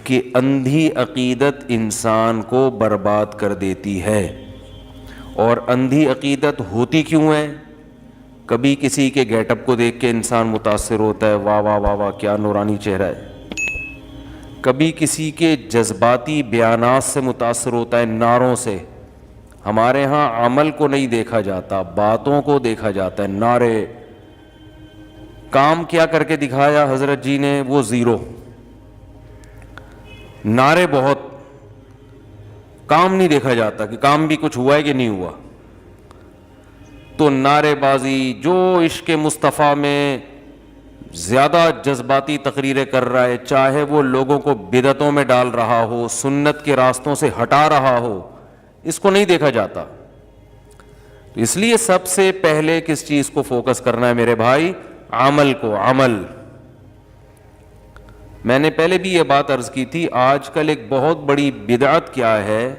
کہ اندھی عقیدت انسان کو برباد کر دیتی ہے. اور اندھی عقیدت ہوتی کیوں ہے؟ کبھی کسی کے گیٹ اپ کو دیکھ کے انسان متاثر ہوتا ہے، واہ واہ واہ واہ کیا نورانی چہرہ ہے. کبھی کسی کے جذباتی بیانات سے متاثر ہوتا ہے، نعروں سے. ہمارے ہاں عمل کو نہیں دیکھا جاتا، باتوں کو دیکھا جاتا ہے. نعرے، کام کیا کر کے دکھایا حضرت جی نے؟ وہ زیرو. نعرے بہت، کام نہیں دیکھا جاتا کہ کام بھی کچھ ہوا ہے کہ نہیں ہوا. تو نعرے بازی، جو عشق مصطفیٰ میں زیادہ جذباتی تقریریں کر رہا ہے، چاہے وہ لوگوں کو بدعتوں میں ڈال رہا ہو، سنت کے راستوں سے ہٹا رہا ہو، اس کو نہیں دیکھا جاتا. تو اس لیے سب سے پہلے کس چیز کو فوکس کرنا ہے میرے بھائی؟ عمل کو. عمل. میں نے پہلے بھی یہ بات عرض کی تھی، آج کل ایک بہت بڑی بدعت کیا ہے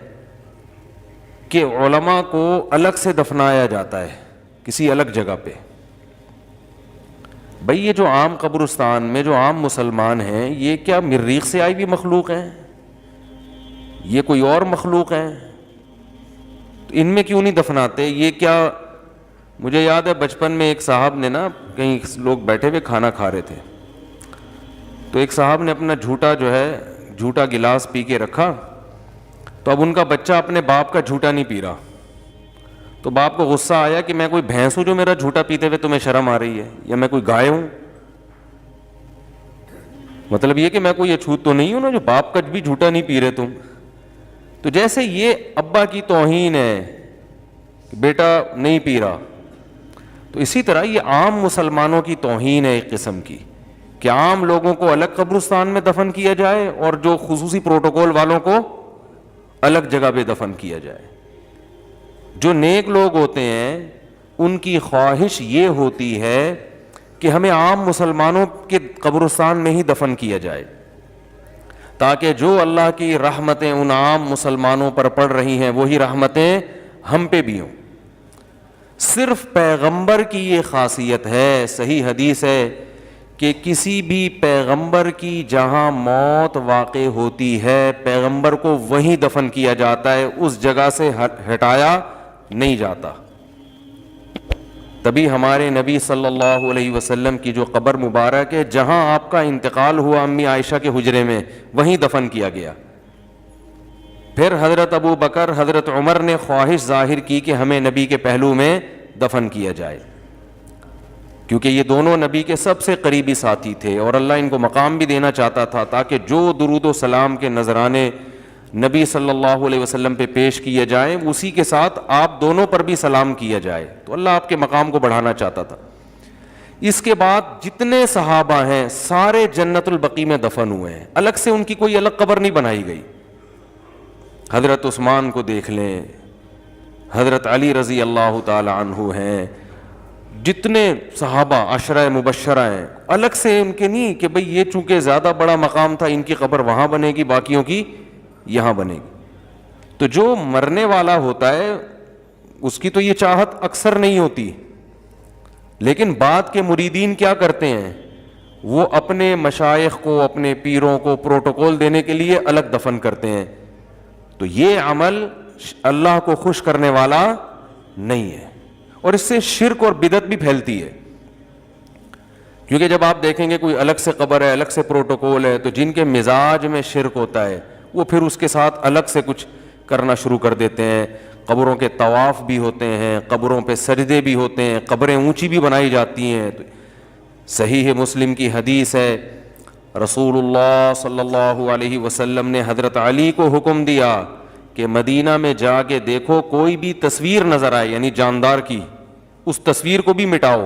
کہ علماء کو الگ سے دفنایا جاتا ہے کسی الگ جگہ پہ. بھئی یہ جو عام قبرستان میں جو عام مسلمان ہیں، یہ کیا مریخ سے آئی ہوئی مخلوق ہیں؟ یہ کوئی اور مخلوق ہیں؟ تو ان میں کیوں نہیں دفناتے؟ یہ کیا؟ مجھے یاد ہے بچپن میں ایک صاحب نے نا، کہیں لوگ بیٹھے ہوئے کھانا کھا رہے تھے، تو ایک صاحب نے اپنا جھوٹا گلاس پی کے رکھا. تو اب ان کا بچہ اپنے باپ کا جھوٹا نہیں پی رہا. تو باپ کو غصہ آیا کہ میں کوئی بھینس ہوں جو میرا جھوٹا پیتے ہوئے تمہیں شرم آ رہی ہے، یا میں کوئی گائے ہوں؟ مطلب یہ کہ میں کوئی اچھوت تو نہیں ہوں نا جو باپ کا بھی جھوٹا نہیں پی رہے تم. تو جیسے یہ ابا کی توہین ہے کہ بیٹا نہیں پی رہا، تو اسی طرح یہ عام مسلمانوں کی توہین ہے ایک قسم کی، کہ عام لوگوں کو الگ قبرستان میں دفن کیا جائے اور جو خصوصی پروٹوکول والوں کو الگ جگہ پہ دفن کیا جائے. جو نیک لوگ ہوتے ہیں ان کی خواہش یہ ہوتی ہے کہ ہمیں عام مسلمانوں کے قبرستان میں ہی دفن کیا جائے، تاکہ جو اللہ کی رحمتیں ان عام مسلمانوں پر پڑ رہی ہیں وہی رحمتیں ہم پہ بھی ہوں. صرف پیغمبر کی یہ خاصیت ہے، صحیح حدیث ہے کہ کسی بھی پیغمبر کی جہاں موت واقع ہوتی ہے پیغمبر کو وہیں دفن کیا جاتا ہے، اس جگہ سے ہٹایا نہیں جاتا. تبھی ہمارے نبی صلی اللہ علیہ وسلم کی جو قبر مبارک ہے، جہاں آپ کا انتقال ہوا امی عائشہ کے حجرے میں، وہیں دفن کیا گیا. پھر حضرت ابو بکر، حضرت عمر نے خواہش ظاہر کی کہ ہمیں نبی کے پہلو میں دفن کیا جائے، کیونکہ یہ دونوں نبی کے سب سے قریبی ساتھی تھے اور اللہ ان کو مقام بھی دینا چاہتا تھا، تاکہ جو درود و سلام کے نذرانے نبی صلی اللہ علیہ وسلم پہ پیش کیے جائیں اسی کے ساتھ آپ دونوں پر بھی سلام کیا جائے. تو اللہ آپ کے مقام کو بڑھانا چاہتا تھا. اس کے بعد جتنے صحابہ ہیں سارے جنت البقیع میں دفن ہوئے ہیں، الگ سے ان کی کوئی الگ قبر نہیں بنائی گئی. حضرت عثمان کو دیکھ لیں، حضرت علی رضی اللہ تعالی عنہ ہیں، جتنے صحابہ عشرہ مبشرہ ہیں، الگ سے ان کے نہیں کہ بھئی یہ چونکہ زیادہ بڑا مقام تھا ان کی قبر وہاں بنے گی، باقیوں کی یہاں بنے گی. تو جو مرنے والا ہوتا ہے اس کی تو یہ چاہت اکثر نہیں ہوتی، لیکن بعد کے مریدین کیا کرتے ہیں، وہ اپنے مشائخ کو، اپنے پیروں کو پروٹوکول دینے کے لیے الگ دفن کرتے ہیں. تو یہ عمل اللہ کو خوش کرنے والا نہیں ہے، اور اس سے شرک اور بدعت بھی پھیلتی ہے. کیونکہ جب آپ دیکھیں گے کوئی الگ سے قبر ہے، الگ سے پروٹوکول ہے، تو جن کے مزاج میں شرک ہوتا ہے وہ پھر اس کے ساتھ الگ سے کچھ کرنا شروع کر دیتے ہیں. قبروں کے طواف بھی ہوتے ہیں، قبروں پہ سجدے بھی ہوتے ہیں، قبریں اونچی بھی بنائی جاتی ہیں. صحیح مسلم کی حدیث ہے، رسول اللہ صلی اللہ علیہ وسلم نے حضرت علی کو حکم دیا کہ مدینہ میں جا کے دیکھو کوئی بھی تصویر نظر آئے یعنی جاندار کی، اس تصویر کو بھی مٹاؤ،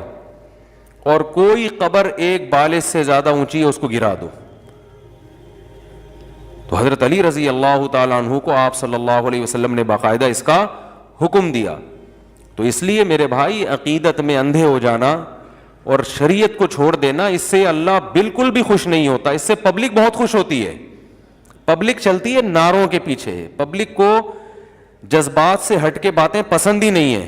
اور کوئی قبر ایک بالش سے زیادہ اونچی ہے اس کو گرا دو. تو حضرت علی رضی اللہ تعالیٰ عنہ کو آپ صلی اللہ علیہ وسلم نے باقاعدہ اس کا حکم دیا. تو اس لیے میرے بھائی عقیدت میں اندھے ہو جانا اور شریعت کو چھوڑ دینا، اس سے اللہ بالکل بھی خوش نہیں ہوتا. اس سے پبلک بہت خوش ہوتی ہے، پبلک چلتی ہے نعروں کے پیچھے، پبلک کو جذبات سے ہٹ کے باتیں پسند ہی نہیں ہیں.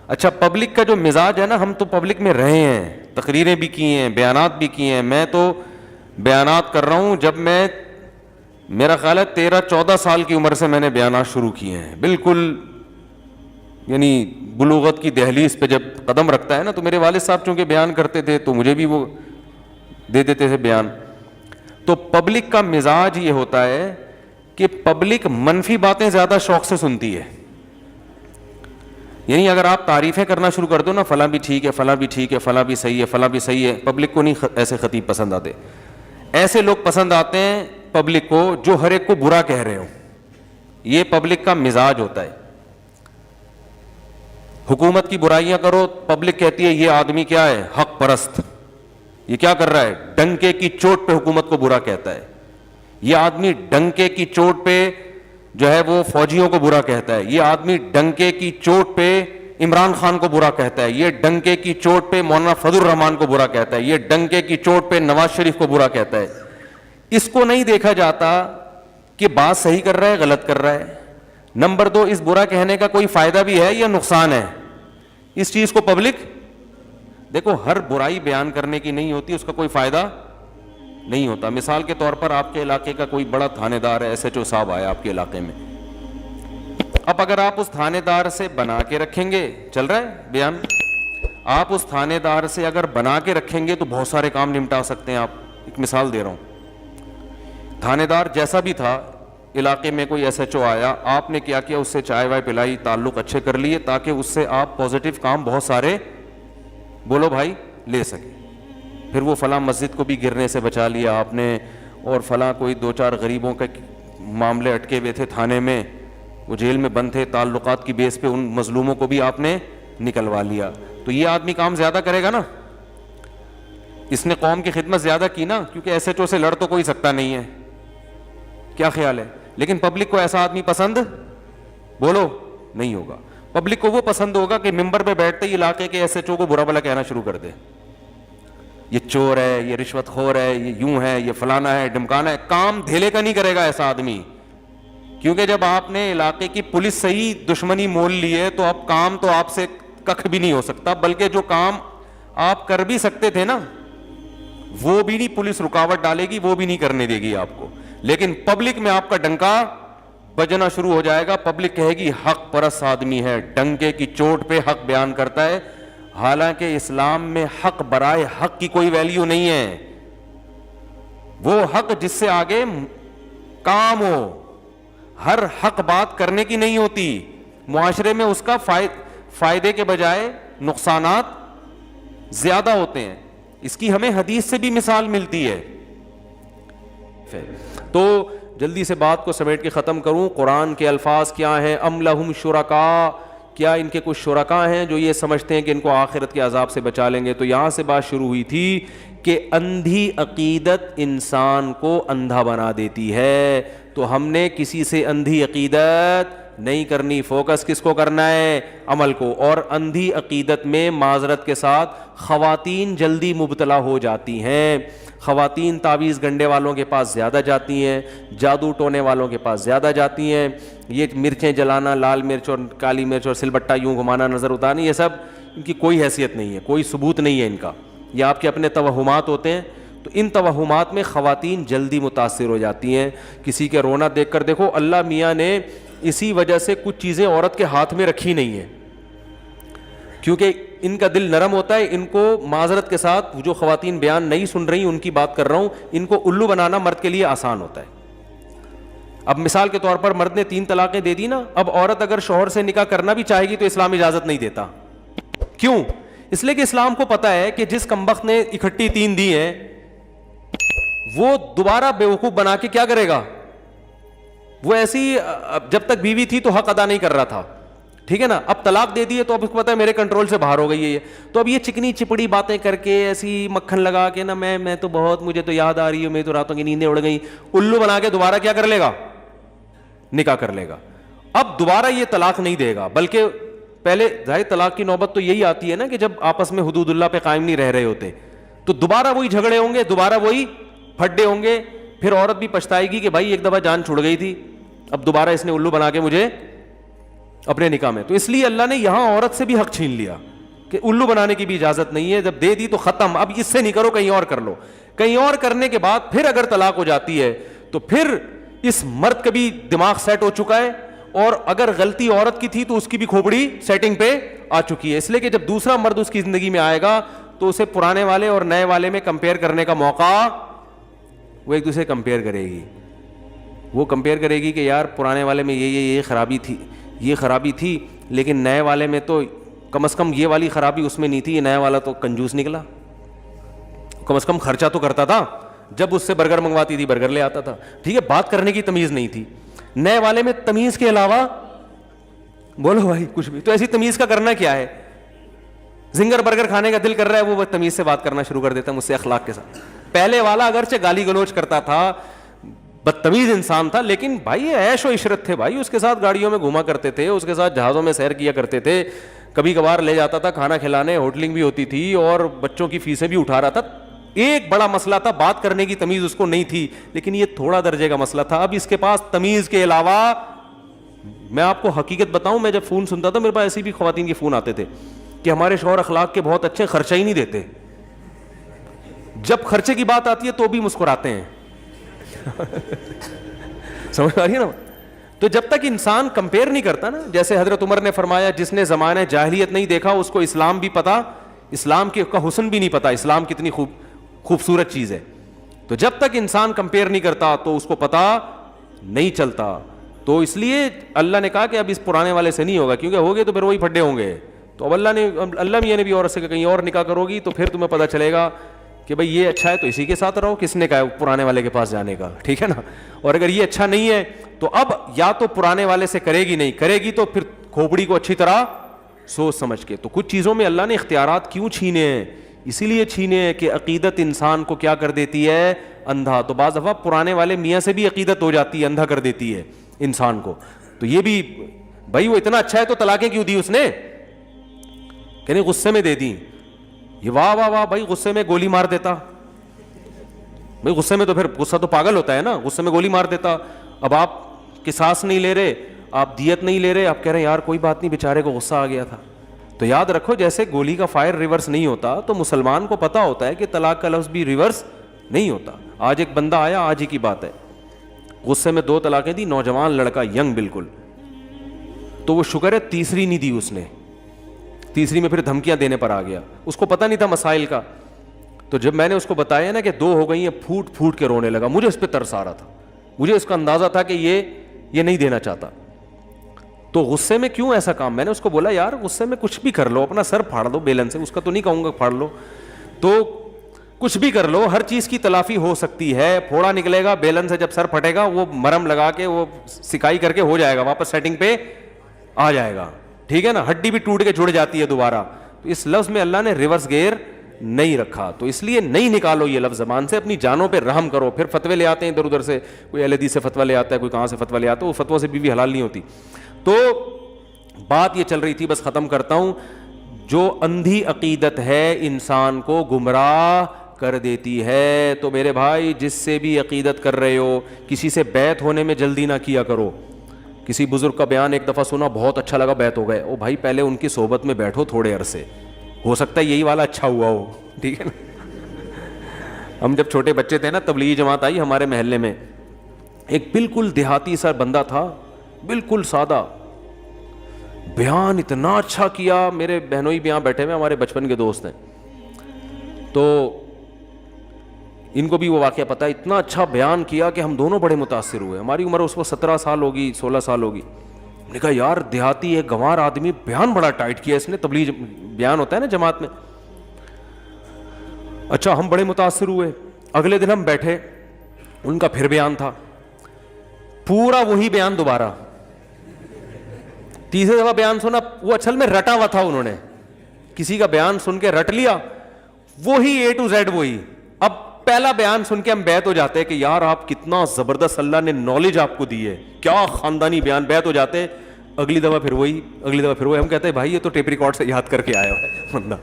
اچھا پبلک کا جو مزاج ہے نا، ہم تو پبلک میں رہے ہیں، تقریریں بھی کی ہیں، بیانات بھی کیے ہیں. میں تو بیانات کر رہا ہوں، جب میں میرا خیال ہے 13-14 سال کی عمر سے میں نے بیانات شروع کیے ہیں, بالکل یعنی بلوغت کی دہلیز پہ جب قدم رکھتا ہے نا, تو میرے والد صاحب چونکہ بیان کرتے تھے تو مجھے بھی وہ دے دیتے تھے بیان. تو پبلک کا مزاج یہ ہوتا ہے کہ پبلک منفی باتیں زیادہ شوق سے سنتی ہے. یعنی اگر آپ تعریفیں کرنا شروع کر دو نا, فلاں بھی ٹھیک ہے, فلاں بھی ٹھیک ہے, فلاں بھی صحیح ہے, فلاں بھی صحیح ہے, پبلک کو نہیں ایسے خطیب پسند آتے. ایسے لوگ پسند آتے ہیں پبلک کو جو ہر ایک کو برا کہہ رہے ہوں. یہ پبلک کا مزاج ہوتا ہے. حکومت کی برائیاں کرو, پبلک کہتی ہے یہ آدمی کیا ہے, حق پرست, یہ کیا کر رہا ہے, ڈنکے کی چوٹ پہ حکومت کو برا کہتا ہے. یہ آدمی ڈنکے کی چوٹ پہ جو ہے وہ فوجیوں کو برا کہتا ہے. یہ آدمی ڈنکے کی چوٹ پہ عمران خان کو برا کہتا ہے. یہ ڈنکے کی چوٹ پہ مولانا فضل الرحمان کو برا کہتا ہے. یہ ڈنکے کی چوٹ پہ نواز شریف کو برا کہتا ہے. اس کو نہیں دیکھا جاتا کہ بات صحیح کر رہا ہے غلط کر رہا ہے. نمبر 2, اس برا کہنے کا کوئی فائدہ بھی ہے یا نقصان ہے. اس چیز کو پبلک دیکھو, ہر برائی بیان کرنے کی نہیں ہوتی, اس کا کوئی فائدہ نہیں ہوتا. مثال کے طور پر آپ کے علاقے کا کوئی بڑا تھانے دار ہے, SHO صاحب آیا آپ کے علاقے میں. اب اگر آپ اس تھانے دار سے بنا کے رکھیں گے, چل رہا ہے بیان, آپ اس تھانے دار سے اگر بنا کے رکھیں گے تو بہت سارے کام نمٹا سکتے ہیں آپ. ایک مثال دے رہا ہوں, تھانے دار جیسا بھی تھا, علاقے میں کوئی SHO آیا, آپ نے کیا کیا, اس سے چائے وائے پلائی, تعلق اچھے کر لیے تاکہ اس سے آپ پازیٹیو کام بہت سارے بولو بھائی لے سکیں. پھر وہ فلاں مسجد کو بھی گرنے سے بچا لیا آپ نے, اور فلاں کوئی 2-4 غریبوں کے معاملے اٹکے ہوئے تھے تھانے میں, وہ جیل میں بند تھے, تعلقات کی بیس پہ ان مظلوموں کو بھی آپ نے نکلوا لیا. تو یہ آدمی کام زیادہ کرے گا نا, اس نے قوم کی خدمت زیادہ کی نا, کیونکہ SHO سے لڑ تو کوئی سکتا نہیں ہے. کیا خیال ہے؟ لیکن پبلک کو ایسا آدمی پسند بولو نہیں ہوگا. پبلک کو وہ پسند ہوگا کہ ممبر پہ بیٹھتے ہی علاقے کے SHO کو برا بھلا کہنا شروع کر دے, یہ چور ہے, یہ رشوت خور ہے, یہ یوں ہے, یہ فلانا ہے, ڈمکانا ہے. کام دھیلے کا نہیں کرے گا ایسا آدمی, کیونکہ جب آپ نے علاقے کی پولیس سے ہی دشمنی مول لی ہے تو اب کام تو آپ سے کخ بھی نہیں ہو سکتا, بلکہ جو کام آپ کر بھی سکتے تھے نا وہ بھی نہیں پولیس رکاوٹ ڈالے گی, وہ بھی نہیں کرنے دے گی آپ کو. لیکن پبلک میں آپ کا ڈنکا بجنا شروع ہو جائے گا. پبلک کہے گی حق پرست آدمی ہے, ڈنکے کی چوٹ پہ حق بیان کرتا ہے. حالانکہ اسلام میں حق برائے حق کی کوئی ویلیو نہیں ہے. وہ حق جس سے آگے کام ہو, ہر حق بات کرنے کی نہیں ہوتی. معاشرے میں اس کا فائدے کے بجائے نقصانات زیادہ ہوتے ہیں. اس کی ہمیں حدیث سے بھی مثال ملتی ہے. تو جلدی سے بات کو سمیٹ کے ختم کروں. قرآن کے الفاظ کیا ہیں؟ ام لہم شرکاء, کیا ان کے کچھ شرکاء ہیں جو یہ سمجھتے ہیں کہ ان کو آخرت کے عذاب سے بچا لیں گے. تو یہاں سے بات شروع ہوئی تھی کہ اندھی عقیدت انسان کو اندھا بنا دیتی ہے. تو ہم نے کسی سے اندھی عقیدت نہیں کرنی, فوکس کس کو کرنا ہے؟ عمل کو. اور اندھی عقیدت میں معذرت کے ساتھ خواتین جلدی مبتلا ہو جاتی ہیں. خواتین تعویذ گنڈے والوں کے پاس زیادہ جاتی ہیں, جادو ٹونے والوں کے پاس زیادہ جاتی ہیں. یہ مرچیں جلانا, لال مرچ اور کالی مرچ اور سلبٹہ یوں گھمانا, نظر اتارنا, یہ سب ان کی کوئی حیثیت نہیں ہے, کوئی ثبوت نہیں ہے ان کا. یہ آپ کے اپنے توہمات ہوتے ہیں. تو ان توہمات میں خواتین جلدی متاثر ہو جاتی ہیں. کسی کے رونا دیکھ کر دیکھو, اللہ میاں نے اسی وجہ سے کچھ چیزیں عورت کے ہاتھ میں رکھی نہیں ہیں, کیونکہ ان کا دل نرم ہوتا ہے. ان کو معذرت کے ساتھ جو خواتین بیان نہیں سن رہی ان کی بات کر رہا ہوں, ان کو الو بنانا مرد کے لیے آسان ہوتا ہے. اب مثال کے طور پر مرد نے 3 طلاقیں دے دی نا, اب عورت اگر شوہر سے نکاح کرنا بھی چاہے گی تو اسلام اجازت نہیں دیتا. کیوں؟ اس لیے کہ اسلام کو پتا ہے کہ جس کمبخت نے اکٹھی 3 دی ہیں وہ دوبارہ بیوقوف بنا کے کیا کرے گا. وہ ایسی جب تک بیوی تھی تو حق ادا نہیں کر رہا تھا, ٹھیک ہے نا. اب طلاق دے دی ہے تو اب اس کو پتا ہے میرے کنٹرول سے باہر ہو گئی ہے یہ, تو اب یہ چکنی چپڑی باتیں کر کے ایسی مکھن لگا کے نا, میں تو بہت, مجھے تو یاد آ رہی ہے, میری تو راتوں کی نیندیں اڑ گئی, الو بنا کے دوبارہ کیا کر لے گا, نکاح کر لے گا. اب دوبارہ یہ طلاق نہیں دے گا, بلکہ پہلے ظاہر طلاق کی نوبت تو یہی آتی ہے نا کہ جب آپس میں حدود اللہ پہ قائم نہیں رہ رہے ہوتے, تو دوبارہ وہی جھگڑے ہوں گے, دوبارہ وہی پھڈے ہوں گے. پھر عورت بھی پچھتائے گی کہ بھائی ایک دفعہ جان چھوڑ گئی تھی, اب دوبارہ اس نے الو بنا کے مجھے اپنے نکاح میں. تو اس لیے اللہ نے یہاں عورت سے بھی حق چھین لیا کہ الو بنانے کی بھی اجازت نہیں ہے. جب دے دی تو ختم, اب اس سے نہیں کرو, کہیں اور کر لو. کہیں اور کرنے کے بعد پھر اگر طلاق ہو جاتی ہے تو پھر اس مرد کا بھی دماغ سیٹ ہو چکا ہے, اور اگر غلطی عورت کی تھی تو اس کی بھی کھوپڑی سیٹنگ پہ آ چکی ہے, اس لیے کہ جب دوسرا مرد اس کی زندگی میں آئے گا تو اسے پرانے والے اور نئے والے میں کمپیئر کرنے کا موقع, وہ ایک دوسرے کمپیئر کرے گی, وہ کمپیئر کرے گی کہ یار پرانے والے میں یہ خرابی تھی, یہ خرابی تھی, لیکن نئے والے میں تو کم از کم یہ والی خرابی اس میں نہیں تھی, یہ نیا والا تو کنجوس نکلا, کم از کم خرچہ تو کرتا تھا, جب اس سے برگر منگواتی تھی برگر لے آتا تھا, ٹھیک ہے, بات کرنے کی تمیز نہیں تھی. نئے والے میں تمیز کے علاوہ, بولو بھائی کچھ بھی, تو ایسی تمیز کا کرنا کیا ہے, زنگر برگر کھانے کا دل کر رہا ہے, وہ تمیز سے بات کرنا شروع کر دیتا ہے مجھ سے اخلاق کے ساتھ. پہلے والا اگرچہ گالی گلوچ کرتا تھا, بدتمیز انسان تھا, لیکن بھائی یہ عیش و عشرت تھے بھائی, اس کے ساتھ گاڑیوں میں گھوما کرتے تھے, اس کے ساتھ جہازوں میں سیر کیا کرتے تھے, کبھی کبھار لے جاتا تھا کھانا کھلانے, ہوٹلنگ بھی ہوتی تھی اور بچوں کی فیسیں بھی اٹھا رہا تھا. ایک بڑا مسئلہ تھا, بات کرنے کی تمیز اس کو نہیں تھی, لیکن یہ تھوڑا درجے کا مسئلہ تھا. اب اس کے پاس تمیز کے علاوہ, میں آپ کو حقیقت بتاؤں, میں جب فون سنتا تھا میرے پاس ایسی بھی خواتین کے فون آتے تھے کہ ہمارے شوہر اخلاق کے بہت اچھے, خرچہ ہی نہیں دیتے, جب خرچے کی بات آتی ہے تو بھی مسکراتے ہیں. سمجھ آ رہی ہے نا. تو جب تک انسان کمپیئر نہیں کرتا نا, جیسے حضرت عمر نے فرمایا جس نے زمانہ جاہلیت نہیں دیکھا اس کو اسلام بھی پتا, اسلام کا حسن بھی نہیں پتا, اسلام کتنی خوبصورت چیز ہے. تو جب تک انسان کمپیئر نہیں کرتا تو اس کو پتا نہیں چلتا. تو اس لیے اللہ نے کہا کہ اب اس پرانے والے سے نہیں ہوگا, کیونکہ ہوگے تو پھر وہی پھڈے ہوں گے. تو اب اللہ میاں نے بھی عورت سے کہیں اور نکاح کرو گی تو پھر تمہیں پتا چلے گا کہ بھائی یہ اچھا ہے تو اسی کے ساتھ رہو, کس نے کہا ہے پرانے والے کے پاس جانے کا, ٹھیک ہے نا. اور اگر یہ اچھا نہیں ہے تو اب یا تو پرانے والے سے کرے گی, نہیں کرے گی تو پھر کھوپڑی کو اچھی طرح سوچ سمجھ کے. تو کچھ چیزوں میں اللہ نے اختیارات کیوں چھینے ہیں, اسی لیے چھینے ہیں کہ عقیدت انسان کو کیا کر دیتی ہے, اندھا. تو بعض دفعہ پرانے والے میاں سے بھی عقیدت ہو جاتی ہے, اندھا کر دیتی ہے انسان کو. تو یہ بھی بھائی وہ اتنا اچھا ہے تو طلاقیں کیوں دی اس نے, کہنے غصے میں دے دی. یہ واہ واہ واہ بھائی, غصے میں گولی مار دیتا بھائی, غصے میں تو پھر غصہ تو پاگل ہوتا ہے نا, غصے میں گولی مار دیتا. اب آپ قصاص نہیں لے رہے, آپ دیت نہیں لے رہے, آپ کہہ رہے ہیں یار کوئی بات نہیں بیچارے کو غصہ آ گیا تھا. تو یاد رکھو جیسے گولی کا فائر ریورس نہیں ہوتا, تو مسلمان کو پتا ہوتا ہے کہ طلاق کا لفظ بھی ریورس نہیں ہوتا. آج ایک بندہ آیا, آج ہی کی بات ہے, غصے میں 2 طلاقیں دی, نوجوان لڑکا, ینگ بالکل. تو وہ شکر ہے تیسری نہیں دی اس نے, تیسری میں پھر دھمکیاں دینے پر آ گیا. اس کو پتہ نہیں تھا مسائل کا. تو جب میں نے اس کو بتایا نا کہ 2 ہو گئی ہیں, پھوٹ پھوٹ کے رونے لگا. مجھے اس پہ ترس آ رہا تھا, مجھے اس کا اندازہ تھا کہ یہ نہیں دینا چاہتا. تو غصے میں کیوں ایسا کام, میں نے اس کو بولا یار غصے میں کچھ بھی کر لو, اپنا سر پھاڑ دو بیلن سے, اس کا تو نہیں کہوں گا پھاڑ لو, تو کچھ بھی کر لو, ہر چیز کی تلافی ہو سکتی ہے. پھوڑا نکلے گا بیلن سے, جب سر پھٹے گا وہ مرم لگا کے وہ سکائی کر کے ہو جائے گا, واپس سیٹنگ پہ آ جائے گا, ٹھیک ہے نا. ہڈی بھی ٹوٹ کے جڑ جاتی ہے دوبارہ. تو اس لفظ میں اللہ نے ریورس گیئر نہیں رکھا, تو اس لیے نہیں نکالو یہ لفظ زبان سے, اپنی جانوں پہ رحم کرو. پھر فتوے لے آتے ہیں ادھر ادھر سے, کوئی اہل حدیث سے فتویٰ لے آتا ہے, کوئی کہاں سے فتویٰ لے آتا ہے, وہ فتووں سے بیوی حلال نہیں ہوتی. تو بات یہ چل رہی تھی, بس ختم کرتا ہوں, جو اندھی عقیدت ہے انسان کو گمراہ کر دیتی ہے. تو میرے بھائی جس سے بھی عقیدت کر رہے ہو, کسی سے بیعت ہونے میں جلدی نہ کیا کرو. کسی بزرگ کا بیان ایک دفعہ سنا, بہت اچھا لگا, بیعت ہو گئے. او بھائی پہلے ان کی صحبت میں بیٹھو تھوڑے عرصے, ہو سکتا ہے یہی والا اچھا ہوا ہو, ٹھیک ہے نا. ہم جب چھوٹے بچے تھے نا, تبلیغی جماعت آئی ہمارے محلے میں, ایک بالکل دیہاتی سا بندہ تھا, بالکل سادہ, بیان اتنا اچھا کیا. میرے بہنوئی بھی یہاں بیٹھے ہوئے, ہمارے بچپن کے دوست ہیں, تو ان کو بھی وہ واقعہ پتا ہے. اتنا اچھا بیان کیا کہ ہم دونوں بڑے متاثر ہوئے. ہماری عمر اس وقت 17 سال ہوگی, 16 سال ہوگی. ہم نے کہا یار دیہاتی ایک گنوار آدمی, بیان بڑا ٹائٹ کیا اس نے. تبلیغ بیان ہوتا ہے نا جماعت میں. اچھا ہم بڑے متاثر ہوئے. اگلے دن ہم بیٹھے, ان کا پھر بیان تھا, پورا وہی بیان دوبارہ. تیسری دفعہ بیان سنا, وہ اصل میں رٹا ہوا تھا, انہوں نے کسی کا بیان سن کے رٹ لیا, وہی A to Z وہی. اب پہلا بیان سن کے ہم بیعت ہو جاتے ہیں کہ یار آپ کتنا زبردست, اللہ نے نالج آپ کو دی ہے, کیا خاندانی بیان, بیعت ہو جاتے. اگلی دفعہ پھر وہی, اگلی دفعہ پھر وہی. ہم کہتے ہیں بھائی یہ تو ٹیپ ریکارڈ سے یاد کر کے آیا ہے بندہ.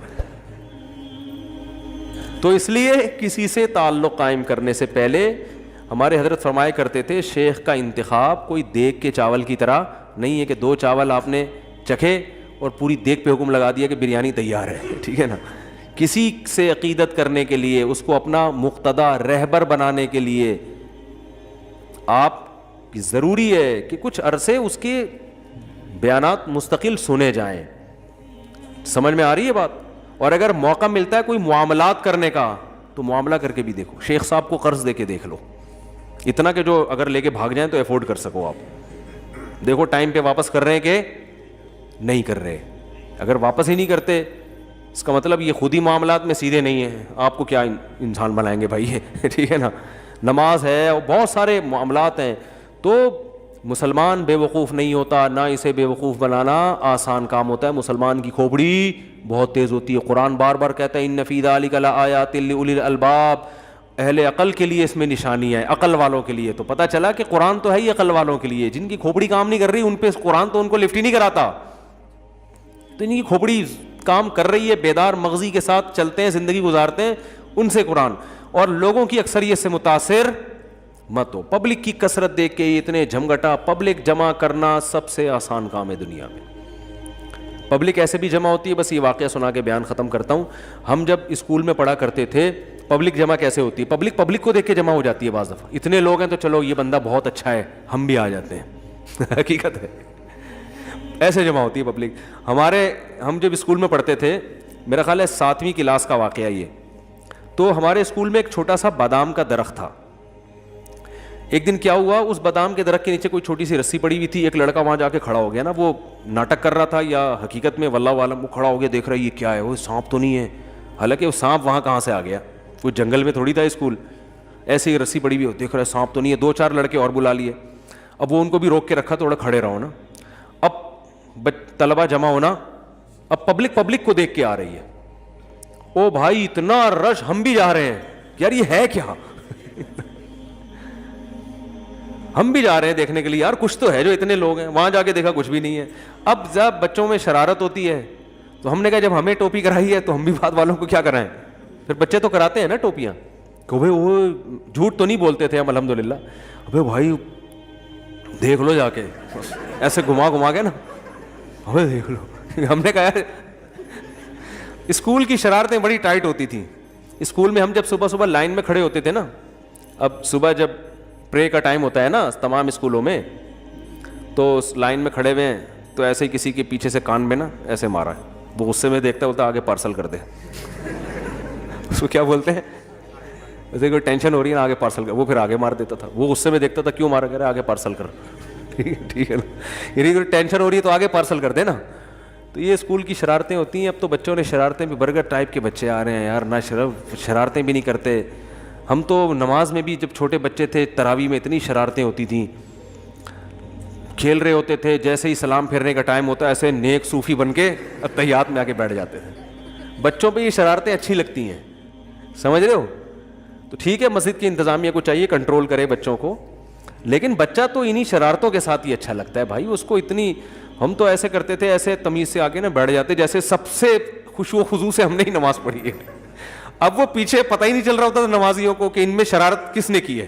تو اس لیے کسی سے تعلق قائم کرنے سے پہلے ہمارے حضرت فرمایا کرتے تھے, شیخ کا انتخاب کوئی دیگ کے چاول کی طرح نہیں ہے کہ 2 چاول آپ نے چکھے اور پوری دیگ پہ حکم لگا دیا کہ بریانی تیار ہے, ٹھیک ہے نا. کسی سے عقیدت کرنے کے لیے, اس کو اپنا مقتدا رہبر بنانے کے لیے آپ کہ ضروری ہے کہ کچھ عرصے اس کے بیانات مستقل سنے جائیں. سمجھ میں آ رہی ہے بات؟ اور اگر موقع ملتا ہے کوئی معاملات کرنے کا تو معاملہ کر کے بھی دیکھو. شیخ صاحب کو قرض دے کے دیکھ لو, اتنا کہ جو اگر لے کے بھاگ جائیں تو افورڈ کر سکو آپ. دیکھو ٹائم پہ واپس کر رہے ہیں کہ نہیں کر رہے. اگر واپس ہی نہیں کرتے اس کا مطلب یہ خود ہی معاملات میں سیدھے نہیں ہیں. آپ کو کیا انسان بنائیں گے بھائی, ٹھیک ہے نا. نماز ہے اور بہت سارے معاملات ہیں. تو مسلمان بے وقوف نہیں ہوتا, نہ اسے بے وقوف بنانا آسان کام ہوتا ہے. مسلمان کی کھوپڑی بہت تیز ہوتی ہے. قرآن بار بار کہتا ہے ان فی ذلک لآیات لأولی الالباب, اہل عقل کے لیے اس میں نشانی ہے, عقل والوں کے لیے. تو پتہ چلا کہ قرآن تو ہے ہی عقل والوں کے لیے. جن کی کھوپڑی کام نہیں کر رہی ان پہ قرآن تو ان کو لفٹ ہی نہیں کراتا. تو ان کی کھوپڑی کام کر رہی ہے, بیدار مغزی کے ساتھ چلتے ہیں, زندگی گزارتے ہیں, ان سے قرآن. اور لوگوں کی اکثریت سے متاثر مت ہو. پبلک کی کثرت دیکھ کے اتنے جھمگٹا, پبلک جمع کرنا سب سے آسان کام ہے دنیا میں. پبلک ایسے بھی جمع ہوتی ہے. بس یہ واقعہ سنا کے بیان ختم کرتا ہوں. ہم جب اسکول میں پڑھا کرتے تھے پبلک جمع کیسے ہوتی ہے, پبلک کو دیکھ کے جمع ہو جاتی ہے. بعض دفعہ اتنے لوگ ہیں تو چلو یہ بندہ بہت اچھا ہے, ہم بھی آ جاتے ہیں. حقیقت ہے ایسے جمع ہوتی ہے پبلک. ہم جب اسکول میں پڑھتے تھے, میرا خیال ہے 7ویں کلاس کا واقعہ یہ, تو ہمارے اسکول میں ایک چھوٹا سا بادام کا درخت تھا. ایک دن کیا ہوا, اس بادام کے درخت کے نیچے کوئی چھوٹی سی رسی پڑی ہوئی تھی. ایک لڑکا وہاں جا کے کھڑا ہو گیا نا, وہ ناٹک کر رہا تھا یا حقیقت میں واللہ عالم, وہ کھڑا ہو گیا دیکھ رہا ہے یہ کیا ہے, وہ سانپ تو نہیں ہے. حالانکہ وہ سانپ وہاں کہاں سے آ گیا, کوئی جنگل میں تھوڑی تھا اسکول. ایسے ہی رسی پڑی ہوئی, دیکھ رہا ہے سانپ تو نہیں ہے. 2-4 لڑکے اور بلا لیے. اب وہ ان کو بھی روک کے رکھا, تھوڑا کھڑے رہو نا. اب طلبہ جمع ہونا, اب پبلک کو دیکھ کے آ رہی ہے. او بھائی اتنا رش, ہم بھی جا رہے ہیں یار, یہ ہے کیا, ہم بھی جا رہے ہیں دیکھنے کے لیے یار, کچھ تو ہے جو اتنے لوگ ہیں. وہاں جا کے دیکھا کچھ بھی نہیں ہے. اب جب بچوں میں شرارت ہوتی ہے تو ہم نے کہا جب ہمیں ٹوپی کرائی ہے تو ہم بھی بعد والوں کو کیا کرائیں. پھر بچے تو کراتے ہیں نا ٹوپیاں, کہ بھائی وہ جھوٹ تو نہیں بولتے تھے ہم الحمدللہ. ابے بھائی دیکھ لو جا کے, ایسے گھما کے نا, ابے دیکھ لو. ہم نے کہا اسکول کی شرارتیں بڑی ٹائٹ ہوتی تھیں. اسکول میں ہم جب صبح لائن میں کھڑے ہوتے تھے نا, اب صبح جب پرے کا ٹائم ہوتا ہے نا تمام اسکولوں میں, تو اس لائن میں کھڑے ہوئے ہیں تو ایسے ہی کسی کے پیچھے سے کان میں نا ایسے مارا ہے. وہ غصے میں دیکھتا ہوتا آگے پارسل کر دے. اس کو کیا بولتے ہیں, ویسے کوئی ٹینشن ہو رہی ہے نا, آگے پارسل کر. وہ پھر آگے مار دیتا تھا. وہ غصے میں دیکھتا تھا کیوں مارا, کہہ رہا آگے پارسل کر. ٹھیک ہے نا, یعنی کوئی ٹینشن ہو رہی ہے تو آگے پارسل کر دے نا. تو یہ اسکول کی شرارتیں ہوتی ہیں. اب تو بچوں نے شرارتیں بھی, برگر ٹائپ کے بچے آ رہے ہیں یار, نہ شرارتیں بھی نہیں کرتے. ہم تو نماز میں بھی جب چھوٹے بچے تھے, تراویح میں اتنی شرارتیں ہوتی تھیں. کھیل رہے ہوتے تھے, جیسے ہی سلام پھیرنے کا ٹائم ہوتا ہے ایسے نیک صوفی بن کے اتحیات میں آ کے بیٹھ جاتے تھے. بچوں پہ یہ شرارتیں اچھی لگتی ہیں, سمجھ رہے ہو. تو ٹھیک ہے مسجد کی انتظامیہ کو چاہیے کنٹرول کرے بچوں کو, لیکن بچہ تو انہی شرارتوں کے ساتھ ہی اچھا لگتا ہے بھائی. اس کو اتنی, ہم تو ایسے کرتے تھے, ایسے تمیز سے آگے نا بیٹھ جاتے جیسے سب سے خشوع و خضوع سے ہم نے ہی نماز پڑھی ہے. اب وہ پیچھے پتہ ہی نہیں چل رہا ہوتا تھا نمازیوں کو کہ ان میں شرارت کس نے کی ہے.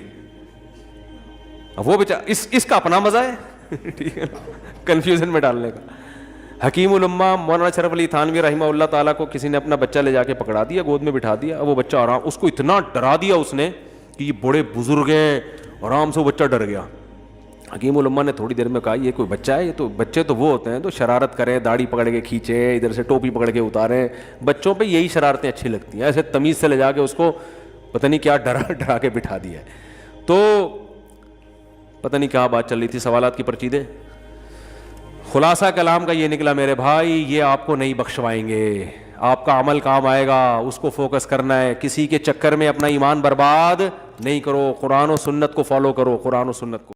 اب وہ بیچارہ اس کا اپنا مزہ ہے, ٹھیک ہے, کنفیوژن میں ڈالنے کا. حکیم الامہ مولانا شرف علی تھانوی رحمہ اللہ تعالیٰ کو کسی نے اپنا بچہ لے جا کے پکڑا دیا, گود میں بٹھا دیا. اب وہ بچہ آرام, اس کو اتنا ڈرا دیا اس نے کہ یہ بڑے بزرگ ہیں, آرام سے وہ بچہ ڈر گیا. حکیم الامہ نے تھوڑی دیر میں کہا یہ کوئی بچہ ہے, یہ تو بچے تو وہ ہوتے ہیں تو شرارت کریں, داڑھی پکڑ کے کھینچیں, ادھر سے ٹوپی پکڑ کے اتاریں. بچوں پہ یہی شرارتیں اچھی لگتی ہیں. ایسے تمیز سے لے جا کے اس کو پتہ نہیں کیا ڈرا کے بٹھا دیا ہے. تو پتہ نہیں کیا بات چل رہی تھی, سوالات کی پرچی دے. خلاصہ کلام کا یہ نکلا میرے بھائی, یہ آپ کو نہیں بخشوائیں گے, آپ کا عمل کام آئے گا, اس کو فوکس کرنا ہے. کسی کے چکر میں اپنا ایمان برباد نہیں کرو, قرآن و سنت کو فالو کرو, قرآن و سنت کو.